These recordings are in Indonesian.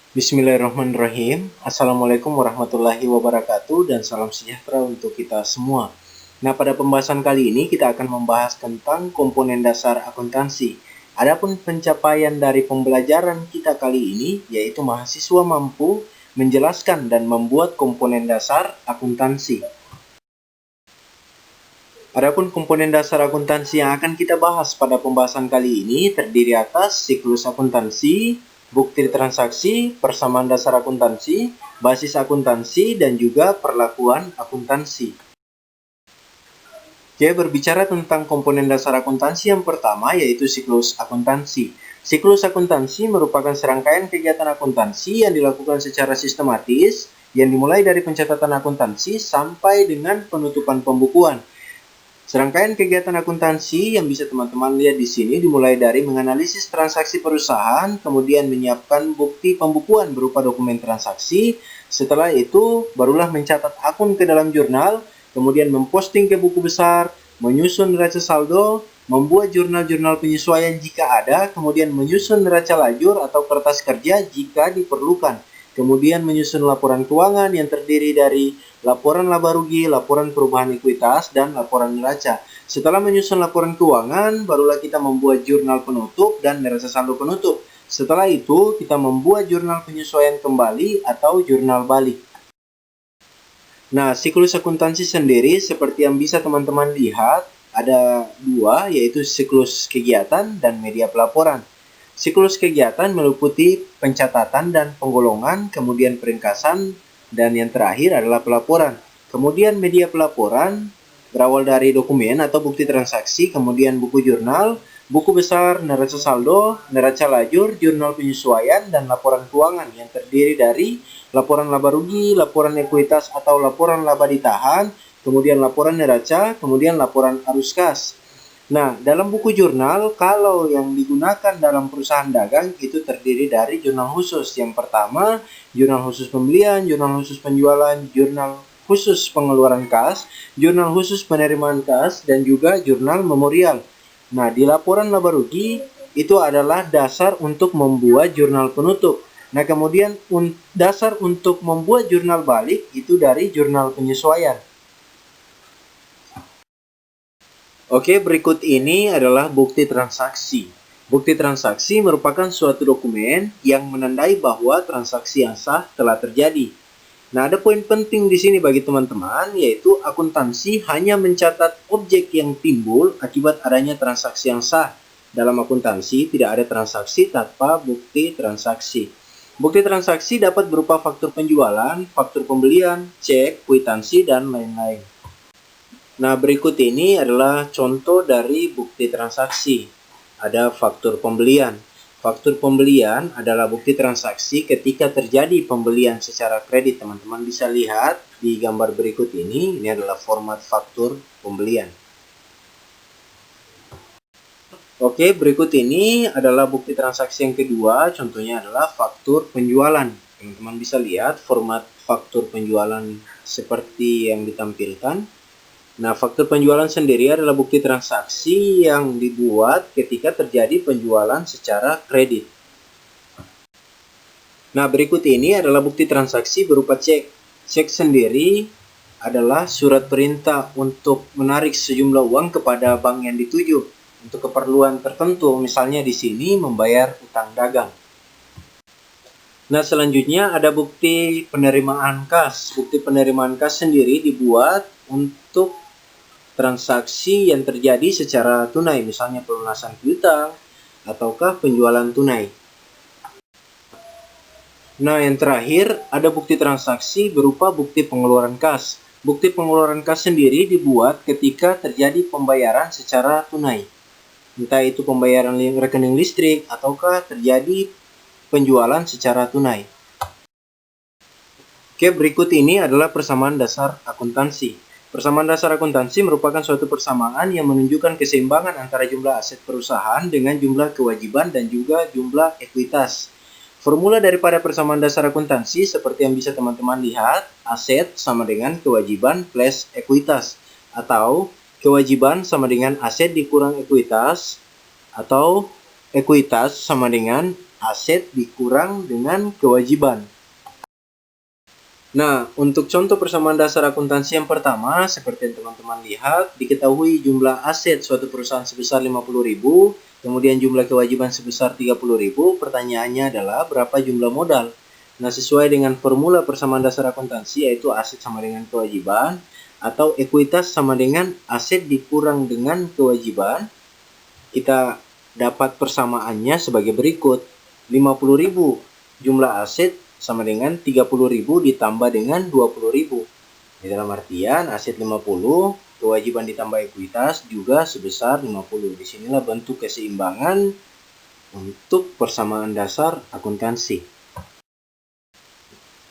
Bismillahirrahmanirrahim. Assalamualaikum warahmatullahi wabarakatuh dan salam sejahtera untuk kita semua. Nah, pada pembahasan kali ini kita akan membahas tentang komponen dasar akuntansi. Adapun pencapaian dari pembelajaran kita kali ini yaitu mahasiswa mampu menjelaskan dan membuat komponen dasar akuntansi. Adapun komponen dasar akuntansi yang akan kita bahas pada pembahasan kali ini terdiri atas siklus akuntansi, bukti transaksi, persamaan dasar akuntansi, basis akuntansi, dan juga perlakuan akuntansi. Oke, berbicara tentang komponen dasar akuntansi yang pertama yaitu siklus akuntansi. Siklus akuntansi merupakan serangkaian kegiatan akuntansi yang dilakukan secara sistematis yang dimulai dari pencatatan akuntansi sampai dengan penutupan pembukuan. Serangkaian kegiatan akuntansi yang bisa teman-teman lihat di sini dimulai dari menganalisis transaksi perusahaan, kemudian menyiapkan bukti pembukuan berupa dokumen transaksi. Setelah itu, barulah mencatat akun ke dalam jurnal, kemudian memposting ke buku besar, menyusun neraca saldo, membuat jurnal-jurnal penyesuaian jika ada, kemudian menyusun neraca lajur atau kertas kerja jika diperlukan. Kemudian menyusun laporan keuangan yang terdiri dari laporan laba rugi, laporan perubahan ekuitas, dan laporan neraca. Setelah menyusun laporan keuangan, barulah kita membuat jurnal penutup dan neraca saldo penutup. Setelah itu, kita membuat jurnal penyesuaian kembali atau jurnal balik. Nah, siklus akuntansi sendiri seperti yang bisa teman-teman lihat, ada dua, yaitu siklus kegiatan dan media pelaporan. Siklus kegiatan meliputi pencatatan dan penggolongan, kemudian peringkasan, dan yang terakhir adalah pelaporan. Kemudian media pelaporan berawal dari dokumen atau bukti transaksi, kemudian buku jurnal, buku besar, neraca saldo, neraca lajur, jurnal penyesuaian, dan laporan keuangan yang terdiri dari laporan laba rugi, laporan ekuitas atau laporan laba ditahan, kemudian laporan neraca, kemudian laporan arus kas. Nah, dalam buku jurnal, kalau yang digunakan dalam perusahaan dagang itu terdiri dari jurnal khusus. Yang pertama, jurnal khusus pembelian, jurnal khusus penjualan, jurnal khusus pengeluaran kas, jurnal khusus penerimaan kas, dan juga jurnal memorial. Nah, di laporan laba rugi itu adalah dasar untuk membuat jurnal penutup. Nah, kemudian dasar untuk membuat jurnal balik itu dari jurnal penyesuaian. Oke, berikut ini adalah bukti transaksi. Bukti transaksi merupakan suatu dokumen yang menandai bahwa transaksi yang sah telah terjadi. Nah, ada poin penting di sini bagi teman-teman, yaitu akuntansi hanya mencatat objek yang timbul akibat adanya transaksi yang sah. Dalam akuntansi tidak ada transaksi tanpa bukti transaksi. Bukti transaksi dapat berupa faktur penjualan, faktur pembelian, cek, kwitansi, dan lain-lain. Nah, berikut ini adalah contoh dari bukti transaksi. Ada faktur pembelian. Faktur pembelian adalah bukti transaksi ketika terjadi pembelian secara kredit. Teman-teman bisa lihat di gambar berikut ini. Ini adalah format faktur pembelian. Oke, berikut ini adalah bukti transaksi yang kedua. Contohnya adalah faktur penjualan. Teman-teman bisa lihat format faktur penjualan seperti yang ditampilkan. Nah, faktur penjualan sendiri adalah bukti transaksi yang dibuat ketika terjadi penjualan secara kredit. Nah, berikut ini adalah bukti transaksi berupa cek. Cek sendiri adalah surat perintah untuk menarik sejumlah uang kepada bank yang dituju untuk keperluan tertentu, misalnya di sini membayar utang dagang. Nah, selanjutnya ada bukti penerimaan kas. Bukti penerimaan kas sendiri dibuat untuk transaksi yang terjadi secara tunai, misalnya pelunasan piutang ataukah penjualan tunai. Nah, yang terakhir ada bukti transaksi berupa bukti pengeluaran kas. Bukti pengeluaran kas sendiri dibuat ketika terjadi pembayaran secara tunai. Entah itu pembayaran rekening listrik ataukah terjadi penjualan secara tunai. Oke, berikut ini adalah persamaan dasar akuntansi. Persamaan dasar akuntansi merupakan suatu persamaan yang menunjukkan keseimbangan antara jumlah aset perusahaan dengan jumlah kewajiban dan juga jumlah ekuitas. Formula daripada persamaan dasar akuntansi seperti yang bisa teman-teman lihat, aset sama dengan kewajiban plus ekuitas, atau kewajiban sama dengan aset dikurang ekuitas, atau ekuitas sama dengan aset dikurang dengan kewajiban. Nah, untuk contoh persamaan dasar akuntansi yang pertama, seperti yang teman-teman lihat, diketahui jumlah aset suatu perusahaan sebesar 50.000, kemudian jumlah kewajiban sebesar 30.000. Pertanyaannya adalah berapa jumlah modal? Nah, sesuai dengan formula persamaan dasar akuntansi, yaitu aset sama dengan kewajiban, atau ekuitas sama dengan aset dikurang dengan kewajiban, kita dapat persamaannya sebagai berikut. 50.000 jumlah aset sama dengan 30.000 ditambah dengan 20.000. Dalam artian aset 50, kewajiban ditambah ekuitas juga sebesar 50. Disinilah bentuk keseimbangan untuk persamaan dasar akuntansi.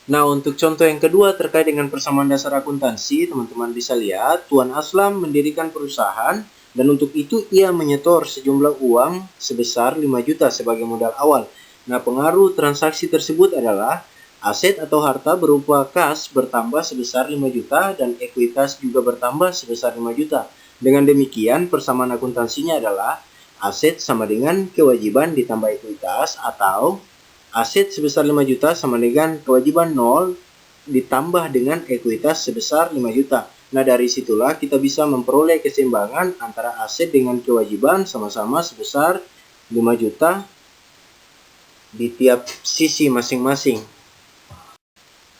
Nah, untuk contoh yang kedua terkait dengan persamaan dasar akuntansi, teman-teman bisa lihat Tuan Aslam mendirikan perusahaan dan untuk itu ia menyetor sejumlah uang sebesar 5 juta sebagai modal awal. Nah, pengaruh transaksi tersebut adalah aset atau harta berupa kas bertambah sebesar 5 juta dan ekuitas juga bertambah sebesar 5 juta. Dengan demikian, persamaan akuntansinya adalah aset sama dengan kewajiban ditambah ekuitas, atau aset sebesar 5 juta sama dengan kewajiban 0 ditambah dengan ekuitas sebesar 5 juta. Nah, dari situlah kita bisa memperoleh keseimbangan antara aset dengan kewajiban sama-sama sebesar 5 juta di tiap sisi masing-masing.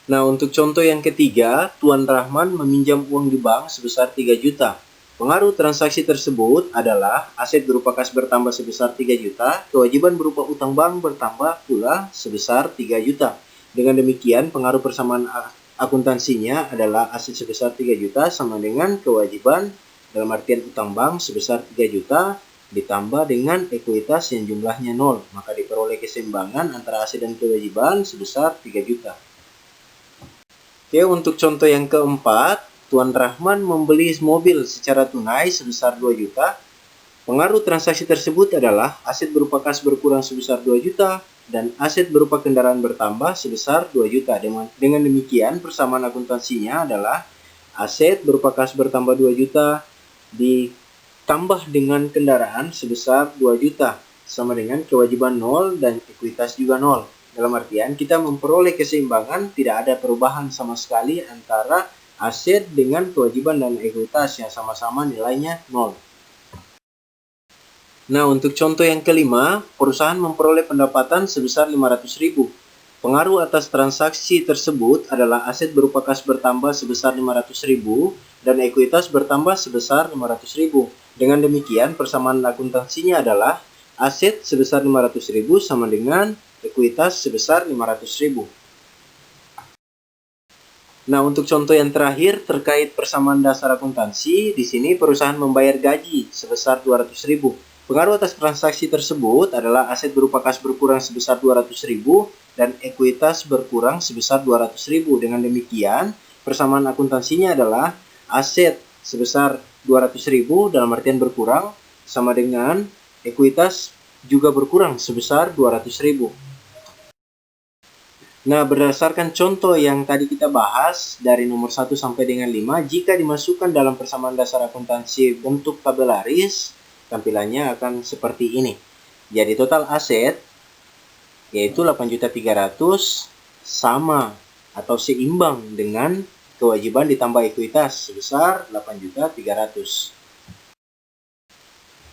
Nah, untuk contoh yang ketiga, Tuan Rahman meminjam uang di bank sebesar 3 juta. Pengaruh transaksi tersebut adalah aset berupa kas bertambah sebesar 3 juta, kewajiban berupa utang bank bertambah pula sebesar 3 juta. Dengan demikian, pengaruh persamaan akuntansinya adalah aset sebesar 3 juta sama dengan kewajiban dalam artian utang bank sebesar 3 juta ditambah dengan ekuitas yang jumlahnya 0. Maka diperoleh keseimbangan antara aset dan kewajiban sebesar 3 juta. Oke, untuk contoh yang keempat, Tuan Rahman membeli mobil secara tunai sebesar 2 juta. Pengaruh transaksi tersebut adalah aset berupa kas berkurang sebesar 2 juta dan aset berupa kendaraan bertambah sebesar 2 juta. Dengan demikian, persamaan akuntansinya adalah aset berupa kas bertambah 2 juta ditambah dengan kendaraan sebesar 2 juta sama dengan kewajiban 0 dan ekuitas juga 0. Dalam artian kita memperoleh keseimbangan, tidak ada perubahan sama sekali antara aset dengan kewajiban dan ekuitas yang sama-sama nilainya 0. Nah, untuk contoh yang kelima, perusahaan memperoleh pendapatan sebesar 500.000. Pengaruh atas transaksi tersebut adalah aset berupa kas bertambah sebesar 500.000 dan ekuitas bertambah sebesar 500.000. Dengan demikian, persamaan akuntansinya adalah aset sebesar 500.000 sama dengan ekuitas sebesar 500.000. Nah, untuk contoh yang terakhir terkait persamaan dasar akuntansi, di sini perusahaan membayar gaji sebesar 200.000. Pengaruh atas transaksi tersebut adalah aset berupa kas berkurang sebesar 200.000 dan ekuitas berkurang sebesar 200.000. Dengan demikian, persamaan akuntansinya adalah aset sebesar 200.000 dalam artian berkurang sama dengan ekuitas juga berkurang sebesar 200.000. Nah, berdasarkan contoh yang tadi kita bahas dari nomor 1 sampai dengan 5, jika dimasukkan dalam persamaan dasar akuntansi bentuk tabelaris, tampilannya akan seperti ini. Jadi total aset yaitu 8.300.000 sama atau seimbang dengan kewajiban ditambah ekuitas sebesar 8.300.000.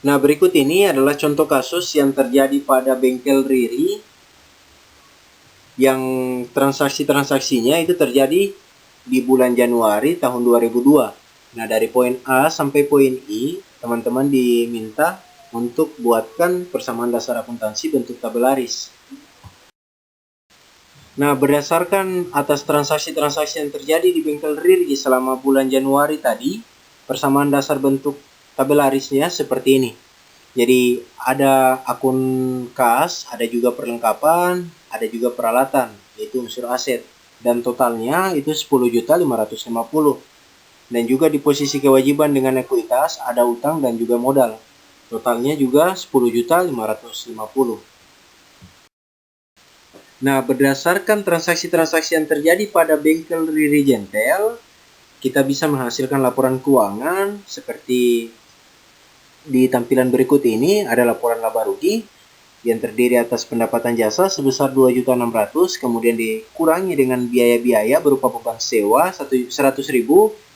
Nah, berikut ini adalah contoh kasus yang terjadi pada bengkel Riri yang transaksinya itu terjadi di bulan Januari tahun 2002. Nah, dari poin A sampai poin I, teman-teman diminta untuk buatkan persamaan dasar akuntansi bentuk tabelaris. Nah, berdasarkan atas transaksi-transaksi yang terjadi di bengkel Riri selama bulan Januari tadi, persamaan dasar bentuk tabelarisnya seperti ini. Jadi ada akun kas, ada juga perlengkapan, ada juga peralatan, yaitu unsur aset. Dan totalnya itu 10.550.000. Dan juga di posisi kewajiban dengan ekuitas ada utang dan juga modal. Totalnya juga 10.550.000. Nah, berdasarkan transaksi-transaksi yang terjadi pada bengkel Riri Gentel, kita bisa menghasilkan laporan keuangan seperti di tampilan berikut ini. Ada laporan laba rugi yang terdiri atas pendapatan jasa sebesar 2.600.000, kemudian dikurangi dengan biaya-biaya berupa beban sewa 100.000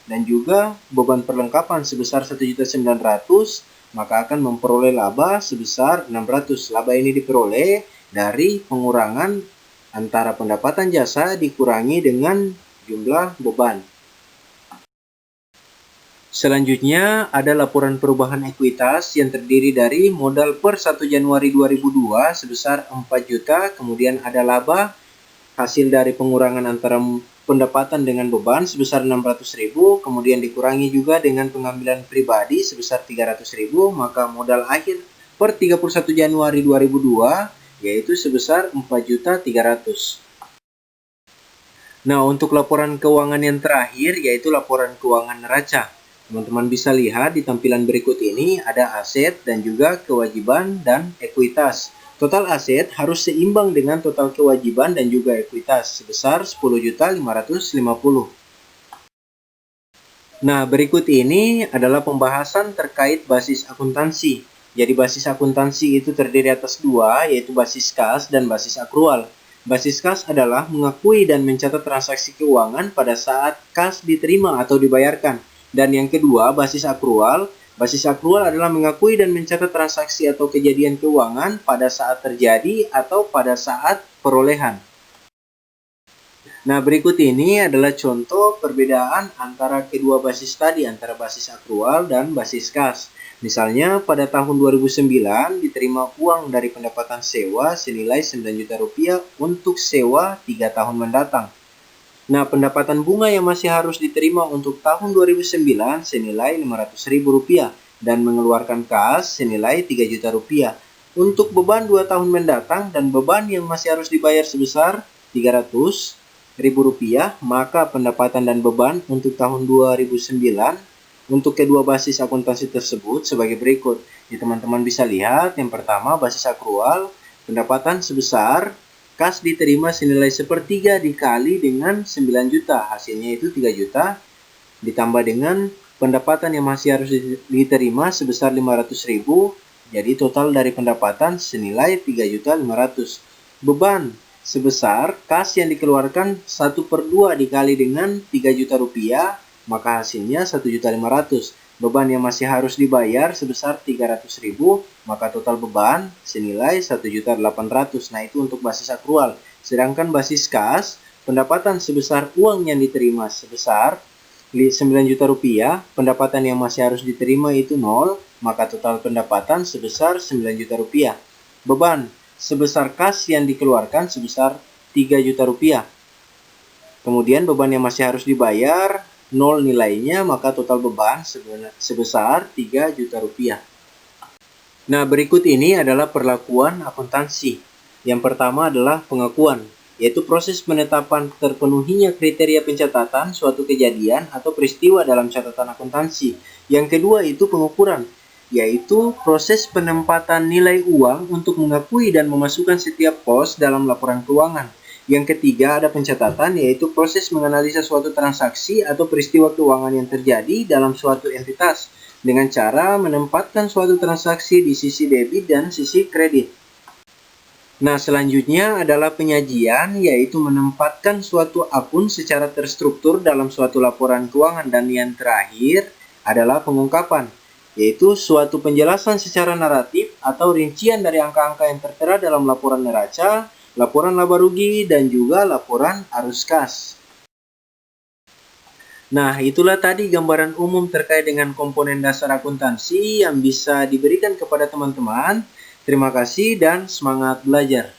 dan juga beban perlengkapan sebesar 1.900.000, maka akan memperoleh laba sebesar 600. Laba ini diperoleh dari pengurangan antara pendapatan jasa dikurangi dengan jumlah beban. Selanjutnya ada laporan perubahan ekuitas yang terdiri dari modal per 1 Januari 2002 sebesar 4 juta, kemudian ada laba hasil dari pengurangan antara pendapatan dengan beban sebesar 600.000, kemudian dikurangi juga dengan pengambilan pribadi sebesar 300.000, maka modal akhir per 31 Januari 2002 yaitu sebesar 4.300.000. Nah, untuk laporan keuangan yang terakhir yaitu laporan keuangan neraca. Teman-teman bisa lihat di tampilan berikut ini ada aset dan juga kewajiban dan ekuitas. Total aset harus seimbang dengan total kewajiban dan juga ekuitas sebesar 10.550.000. Nah, berikut ini adalah pembahasan terkait basis akuntansi. Jadi basis akuntansi itu terdiri atas dua, yaitu basis kas dan basis akrual. Basis kas adalah mengakui dan mencatat transaksi keuangan pada saat kas diterima atau dibayarkan. Dan yang kedua, basis akrual. Basis akrual adalah mengakui dan mencatat transaksi atau kejadian keuangan pada saat terjadi atau pada saat perolehan. Nah, berikut ini adalah contoh perbedaan antara kedua basis tadi, antara basis akrual dan basis kas. Misalnya, pada tahun 2009 diterima uang dari pendapatan sewa senilai 9 juta rupiah untuk sewa 3 tahun mendatang. Nah, pendapatan bunga yang masih harus diterima untuk tahun 2009 senilai Rp500.000 dan mengeluarkan kas senilai Rp3 juta. Untuk beban 2 tahun mendatang dan beban yang masih harus dibayar sebesar Rp300.000, maka pendapatan dan beban untuk tahun 2009 untuk kedua basis akuntansi tersebut sebagai berikut. Ya, teman-teman bisa lihat, yang pertama basis akrual, pendapatan sebesar kas diterima senilai 1/3 dikali dengan 9 juta, hasilnya itu 3 juta, ditambah dengan pendapatan yang masih harus diterima sebesar 500.000, jadi total dari pendapatan senilai 3.500.000. Beban sebesar kas yang dikeluarkan 1/2 dikali dengan 3 juta rupiah, maka hasilnya 1.500.000. Beban yang masih harus dibayar sebesar 300.000, maka total beban senilai 1.800.000. Nah, itu untuk basis akrual. Sedangkan basis kas, pendapatan sebesar uang yang diterima sebesar 9 juta rupiah, pendapatan yang masih harus diterima itu 0, maka total pendapatan sebesar 9 juta rupiah. Beban sebesar kas yang dikeluarkan sebesar 3 juta rupiah. Kemudian beban yang masih harus dibayar 0 nilainya, maka total beban sebesar 3 juta rupiah. Nah, berikut ini adalah perlakuan akuntansi. Yang pertama adalah pengakuan, yaitu proses penetapan terpenuhinya kriteria pencatatan suatu kejadian atau peristiwa dalam catatan akuntansi. Yang kedua itu pengukuran, yaitu proses penempatan nilai uang untuk mengakui dan memasukkan setiap pos dalam laporan keuangan. Yang ketiga ada pencatatan, yaitu proses menganalisa suatu transaksi atau peristiwa keuangan yang terjadi dalam suatu entitas dengan cara menempatkan suatu transaksi di sisi debit dan sisi kredit. Nah, selanjutnya adalah penyajian, yaitu menempatkan suatu akun secara terstruktur dalam suatu laporan keuangan. Dan yang terakhir adalah pengungkapan, yaitu suatu penjelasan secara naratif atau rincian dari angka-angka yang tertera dalam laporan neraca, laporan laba rugi, dan juga laporan arus kas. Nah, itulah tadi gambaran umum terkait dengan komponen dasar akuntansi yang bisa diberikan kepada teman-teman. Terima kasih dan semangat belajar.